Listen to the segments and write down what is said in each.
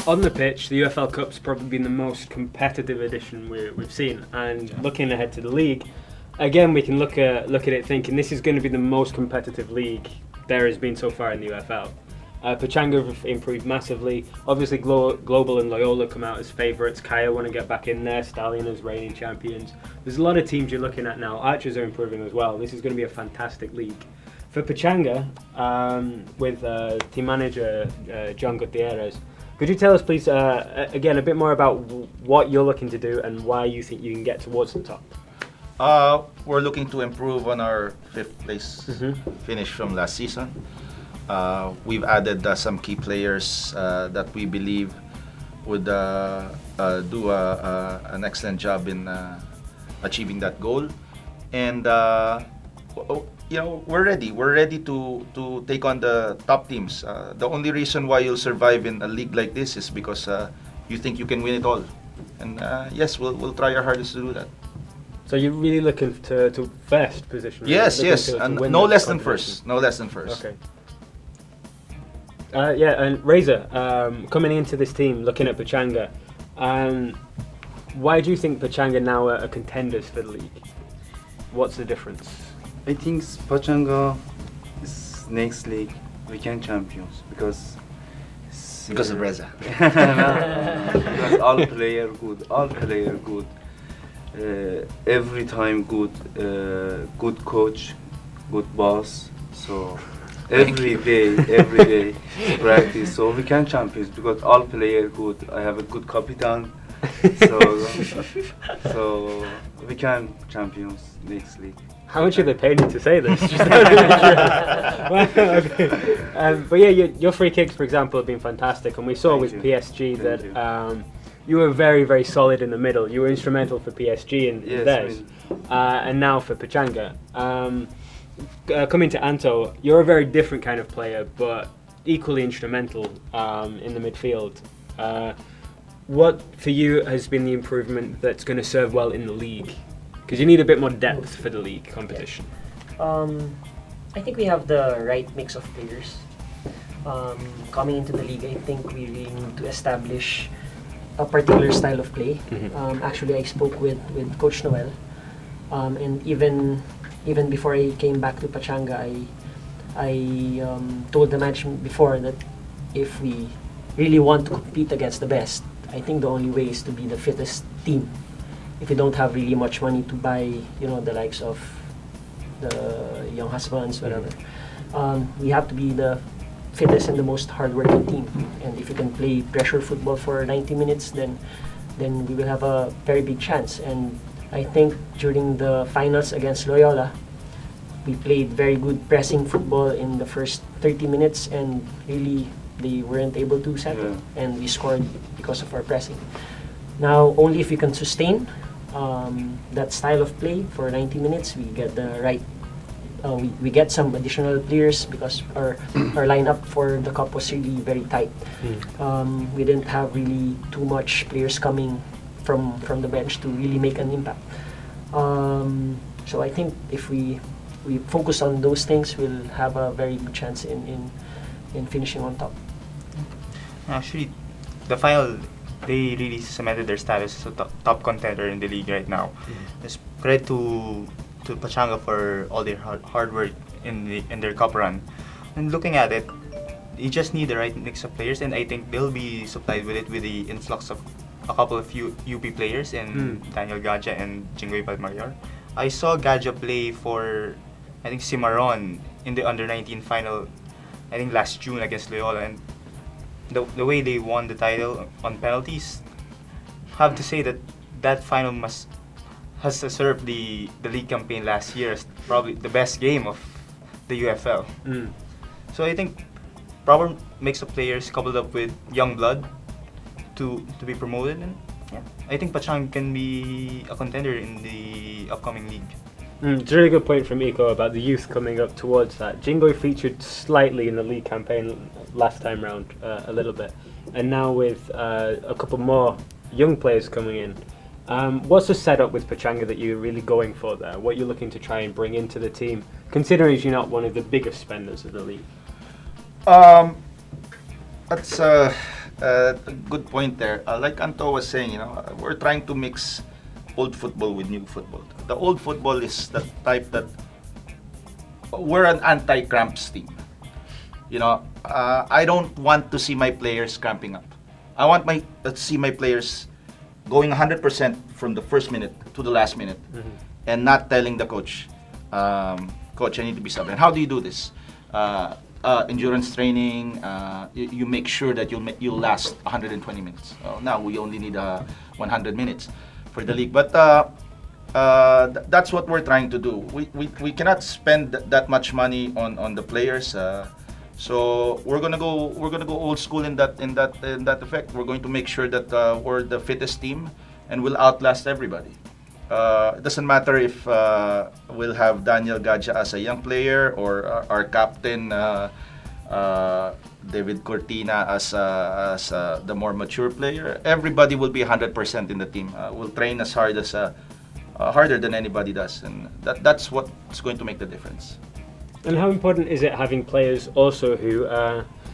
On the pitch, the UFL Cup's probably been the most competitive edition we've seen, and looking ahead to the league, again we can look at it thinking this is going to be the most competitive league there has been so far in the UFL. Pachanga have improved massively. Obviously, Global and Loyola come out as favourites. Kaya want to get back in there. Stallion as reigning champions. There's a lot of teams you're looking at now. Archers are improving as well. This is going to be a fantastic league. For Pachanga, with team manager John Gutierrez, could you tell us, please, again, a bit more about what you're looking to do and why you think you can get towards the top? We're looking to improve on our fifth place finish from last season. We've added some key players that we believe would do an excellent job in achieving that goal. And we're ready. We're ready to take on the top teams. The only reason why you'll survive in a league like this is because you think you can win it all. And yes, we'll try our hardest to do that. So you're really looking to first position? Yes, and no less than first. No less than first. Okay. And Razor, coming into this team, looking at Pachanga, why do you think Pachanga now are contenders for the league? What's the difference? I think Pachanga is next league we can champions because of Reza. Because all player good, every time good, good coach, good boss. So every day practice. So we can champions because all player good. I have a good captain. So we can champions next league. How much are they paying you to say this? Okay. But yeah, your free kicks, for example, have been fantastic, and we saw with PSG that you were very, very solid in the middle. You were instrumental for PSG in theirs, and now for Pachanga. Coming to Anto, you're a very different kind of player, but equally instrumental in the midfield. What for you has been the improvement that's going to serve well in the league? Because you need a bit more depth for the league competition. I think we have the right mix of players. Coming into the league, I think we really need to establish a particular style of play. Actually, I spoke with Coach Noel, and even before I came back to Pachanga, I told the management before that if we really want to compete against the best, I think the only way is to be the fittest team. If we don't have really much money to buy, the likes of the young husbands, whatever, we have to be the fittest and the most hardworking team. And if we can play pressure football for 90 minutes, then we will have a very big chance. And I think during the finals against Loyola, we played very good pressing football in the first 30 minutes, and really they weren't able to settle, and we scored because of our pressing. Now, only if we can sustain that style of play for 90 minutes, we get the right. We get some additional players because our lineup for the cup was really very tight. We didn't have really too much players coming from the bench to really make an impact. So I think if we focus on those things, we'll have a very good chance in finishing on top. Actually, the final, they really cemented their status as a top contender in the league right now. Just credit to Pachanga for all their hard work in their cup run. And looking at it, you just need the right mix of players, and I think they'll be supplied with it with the influx of a couple of UP players in Daniel Gadja and Jinggoy Palmayor. I saw Gadja play for, I think, Cimarron in the under-19 final, I think last June against Loyola, and the way they won the title on penalties, have to say that final has served the league campaign last year as probably the best game of the UFL. So I think proper mix of players coupled up with young blood to be promoted, and I think Pachanga can be a contender in the upcoming league. It's a really good point from Iko about the youth coming up towards that. Jinggoy featured slightly in the league campaign last time round, a little bit, and now with a couple more young players coming in. What's the setup with Pachanga that you're really going for there? What you're looking to try and bring into the team, considering you're not one of the biggest spenders of the league? That's a good point there. Like Anto was saying, we're trying to mix old football with new football. The old football is the type that we're an anti-cramps team. I don't want to see my players cramping up. I want to see my players going 100% from the first minute to the last minute, and not telling the coach, coach, I need to be stubborn. How do you do this? Endurance training. You make sure that you'll last 120 minutes. Now we only need 100 minutes for the league, but that's what we're trying to do. We cannot spend that much money on the players. So we're gonna go old school in that effect. We're going to make sure that we're the fittest team and we'll outlast everybody. It doesn't matter if we'll have Daniel Gadja as a young player or our captain David Cortina as the more mature player. Everybody will be 100% in the team. We'll train as hard as harder than anybody does, and that's what's going to make the difference. And how important is it having players also who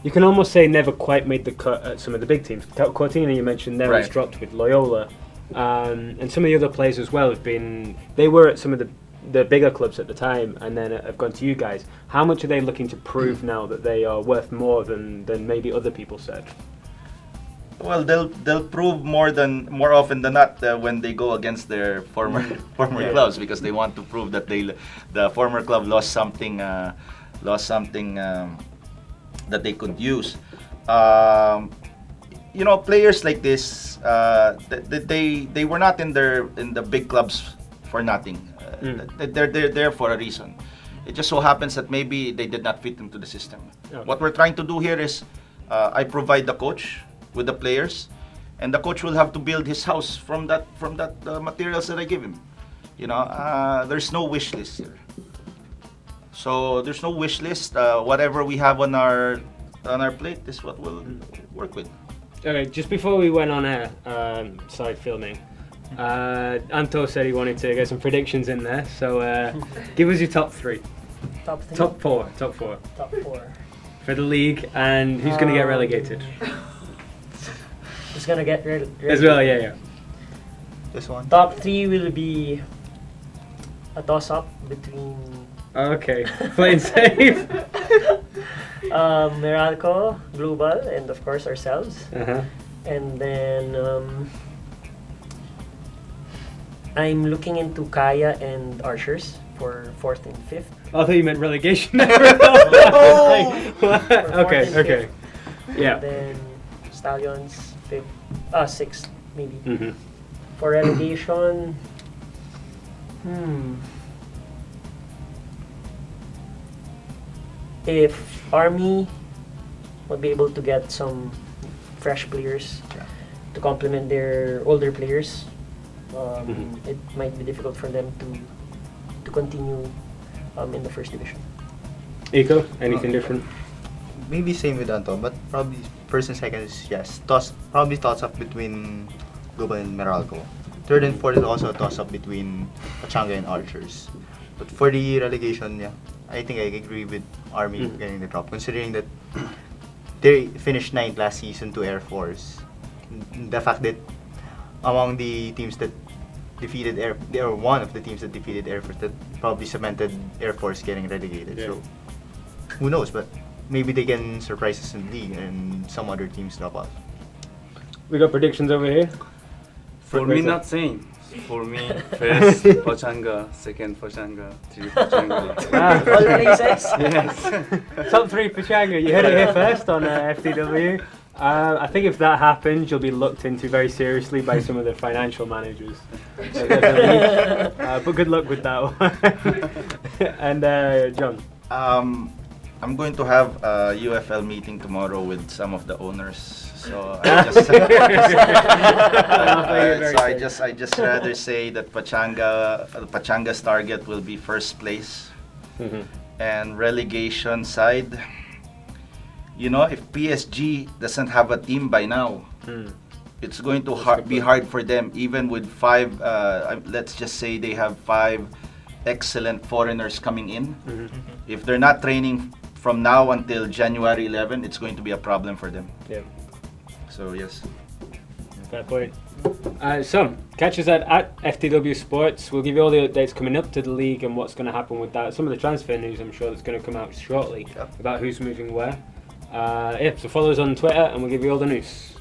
you can almost say never quite made the cut at some of the big teams? Cortina, you mentioned there, was Right. dropped with Loyola, and some of the other players as well they were at some of the bigger clubs at the time, and then have gone to you guys. How much are they looking to prove now that they are worth more than maybe other people said? Well, they'll prove more often than not when they go against their former Yeah. clubs, because they want to prove that the former club lost something that they could use. Players like this, they were not in the big clubs for nothing. They're there for a reason. It just so happens that maybe they did not fit into the system. Okay. What we're trying to do here is I provide the coach with the players, and the coach will have to build his house from that materials that I give him. There's no wish list here. So there's no wish list. Whatever we have on our plate is what we'll work with. Okay, just before we went on air, started filming, Anto said he wanted to get some predictions in there. So give us your top three, Top three? top four Top four. for the league, and who's going to get relegated Who's gonna get as well? Yeah. This one. Top three will be a toss-up between Okay, playing safe. Meralco, Global, and of course ourselves. Uh-huh. And then I'm looking into Kaya and Archers for 4th and 5th. I thought you meant relegation. For Okay. 4th and 5th. Yeah. Then Stallions 6th maybe. Mhm. For relegation, if Army would be able to get some fresh players to complement their older players, it might be difficult for them to continue in the first division. Eco, anything different? Maybe same with Anto, but probably first and second is yes. Probably toss up between Global and Meralco. Third and fourth is also a toss up between Pachanga and Archers. But for the relegation, yeah, I think I agree with Army getting the drop, considering that they finished 9th last season to Air Force. The fact that among the teams that defeated they are one of the teams that defeated Air Force, that probably cemented Air Force getting relegated. Yeah. So who knows? But maybe they can surprise us in the league and some other teams drop out. We got predictions over here. For me, not same. For me, first Pachanga, second Pachanga, third Pachanga. All places? Yes. Top three Pachanga. You heard it here first on FTW. I think if that happens, you'll be looked into very seriously by some of the financial managers. But good luck with that one. And John. I'm going to have a UFL meeting tomorrow with some of the owners. So I just rather say that Pachanga's target will be first place, and relegation side. If PSG doesn't have a team by now, it's going to be hard for them. Even with 5, let's just say they have 5 excellent foreigners coming in. If they're not training from now until January 11, it's going to be a problem for them. Yeah. So yes. Fair point. So, catch us at FTW Sports. We'll give you all the updates coming up to the league and what's going to happen with that. Some of the transfer news I'm sure that's going to come out shortly Yep. about who's moving where. So follow us on Twitter and we'll give you all the news.